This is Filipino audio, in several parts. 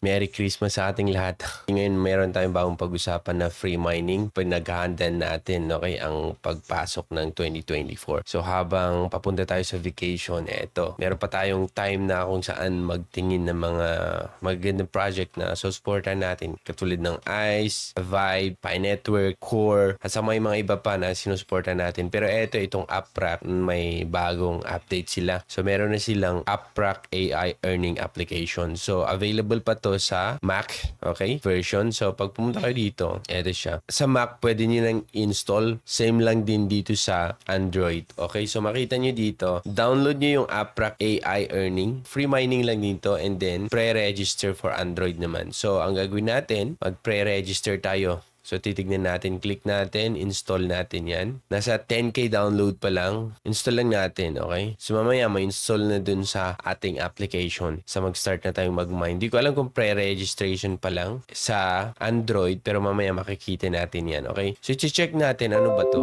Merry Christmas sa ating lahat. Ngayon, meron tayong bagong pag-usapan na free mining. Pinaghahandaan natin, okay, ang pagpasok ng 2024. So, habang papunta tayo sa vacation, eto, meron pa tayong time na kung saan magtingin ng mga magandang project na supportan natin. Katulad ng ICE, Vibe, Pi Network, Core, at sa may mga iba pa na sinusuportan natin. Pero eto, itong Uprak, may bagong update sila. So, meron na silang Uprak AI earning application. So, available pa to sa Mac, okay, version. So, pag pumunta kayo dito, eto siya. Sa Mac, pwede nyo nang install. Same lang din dito sa Android. Okay, so makita nyo dito, download nyo yung Uprak AI Earning. Free mining lang dito and then pre-register for Android naman. So, ang gagawin natin, mag-pre-register tayo. So, titignan natin, click natin, install natin yan. Nasa 10K download pa lang. Install lang natin, okay? So, mamaya ma-install na dun sa ating application. Sa mag-start na tayong mag-mine. Hindi ko alam kung pre-registration pa lang sa Android, pero mamaya makikita natin yan, okay? So, check natin, ano ba to?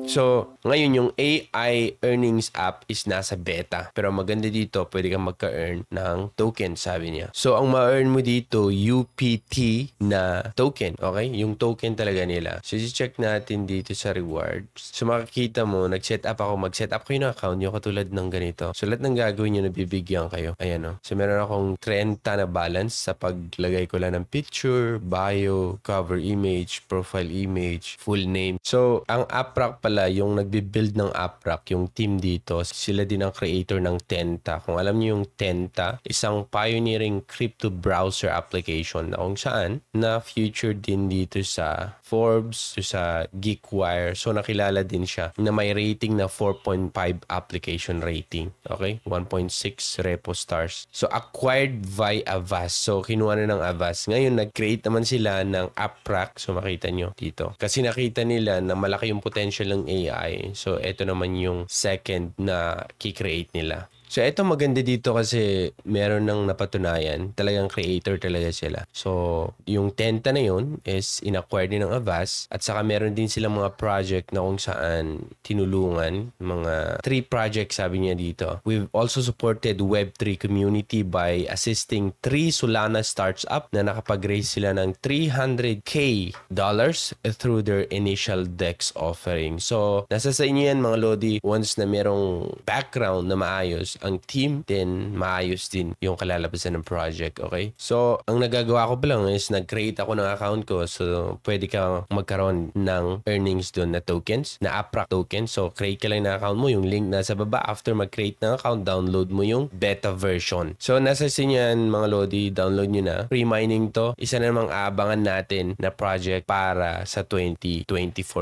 So, ngayon yung AI earnings app is nasa beta. Pero maganda dito, pwede kang magka-earn ng token, sabi niya. So, ang ma-earn mo dito, UPT na token. Okay? Yung token talaga nila. So, check natin dito sa rewards. So, makikita mo, mag-set up kayo ng account nyo katulad ng ganito. So, lahat ng gagawin nyo, nabibigyan kayo. Ayan o. So, meron akong 30 na balance sa paglagay ko lang ng picture, bio, cover image, profile image, full name. So, ang Uprak pala, yung nagbi-build ng Uprak, yung team dito, sila din ang creator ng Tenta. Kung alam niyo yung Tenta, isang pioneering crypto browser application na kung saan na featured din dito sa Forbes, sa GeekWire. So, nakilala din siya na may rating na 4.5 application rating. Okay? 1.6 repo stars. So, acquired via Avast. So, kinuha na ng Avast. Ngayon, nag-create naman sila ng Uprak. So, makita nyo dito. Kasi nakita nila na malaki yung potential ng AI. So, ito naman yung second na kikreate nila. So, ito maganda dito kasi meron ng napatunayan. Talagang creator talaga sila. So, yung Tenta na yun is in-acquire din ng Avast. At saka meron din silang mga project na kung saan tinulungan. Mga 3 projects sabi niya dito. We've also supported Web3 community by assisting 3 Solana startups na nakapag-raise sila ng $300K through their initial DEX offering. So, nasa sa inyo yan mga Lodi. Once na merong background na maayos, ang team, then maayos din yung kalalabasan ng project, okay? So, ang nagagawa ko pa lang is nag-create ako ng account ko. So, pwede ka magkaroon ng earnings doon na tokens, na Uprak tokens. So, create ka lang ng account mo. Yung link nasa baba. After mag-create ng account, download mo yung beta version. So, nasa sinyan mga Lodi, download nyo na. Free mining to. Isa na namang aabangan natin na project para sa 2024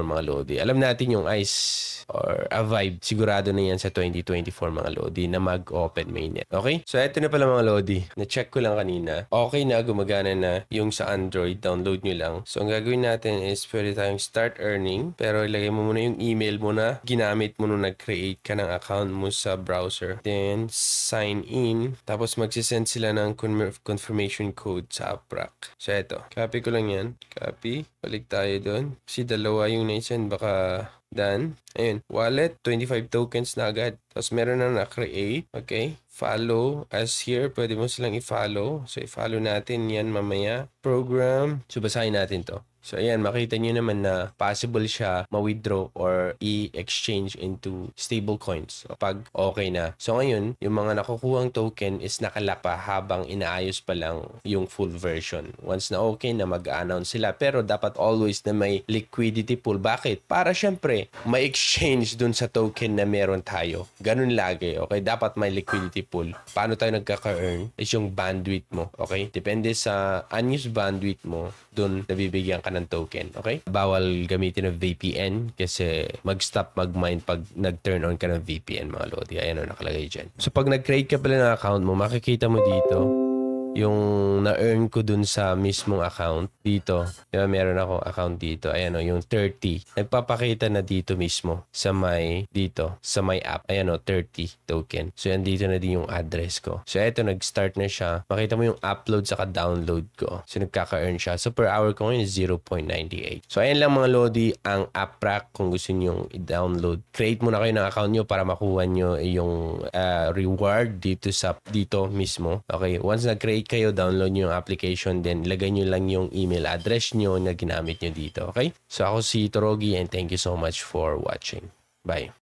mga Lodi. Alam natin yung ICE or a Vibe, sigurado na yan sa 2024 mga Lodi na mag-open mainnet. Okay? So, eto na pala mga Lodi. Na-check ko lang kanina. Okay na, gumagana na yung sa Android. Download nyo lang. So, ang gagawin natin is pwede tayong start earning. Pero ilagay mo muna yung email mo na ginamit mo nung nag-create ka ng account mo sa browser. Then, sign in. Tapos, magsisend sila ng confirmation code sa Uprak. So, eto. Copy ko lang yan. Copy. Balik tayo doon. Kasi dalawa yung na-send. Baka done. Ayun. Wallet. 25 tokens na agad. Tapos meron na na-create. Okay. Follow. As here, pwede mo silang i-follow. So, i-follow natin yan mamaya. Program. So, basahin natin to. So, ayan, makita nyo naman na possible siya ma-withdraw or i-exchange into stable coins pag okay na. So, ngayon, yung mga nakukuhang token is nakalock pa habang inaayos pa lang yung full version. Once na okay na, mag-announce sila. Pero dapat always na may liquidity pool. Bakit? Para syempre, may exchange dun sa token na meron tayo. Ganun lagi, okay? Dapat may liquidity pool. Paano tayo nagkaka-earn? Is yung bandwidth mo, okay? Depende sa unused bandwidth mo, dun nabibigyan ka ng token, okay? Bawal gamitin ng VPN kasi mag-stop mag-mine pag nag-turn on ka ng VPN, mga Lodi. Ayan o, nakalagay dyan. So, pag nag-create ka pala ng account mo, makikita mo dito yung na-earn ko dun sa mismong account. Dito, diba, meron ako account dito. Ayan o, yung 30. Nagpapakita na dito mismo sa may, dito, sa may app. Ayan o, 30 token. So, yan dito na din yung address ko. So, eto, nag-start na siya. Makita mo yung upload saka download ko. So, nagkaka-earn siya. So, per hour ko ngayon is 0.98. So, ayan lang mga Lodi, ang Uprak kung gusto nyo i-download. Create muna kayo ng account nyo para makuha nyo yung reward dito mismo. Okay, once na-create mag-click kayo, download nyo yung application, then lagay nyo lang yung email address nyo na ginamit nyo dito. Okay? So ako si Torogi and thank you so much for watching. Bye.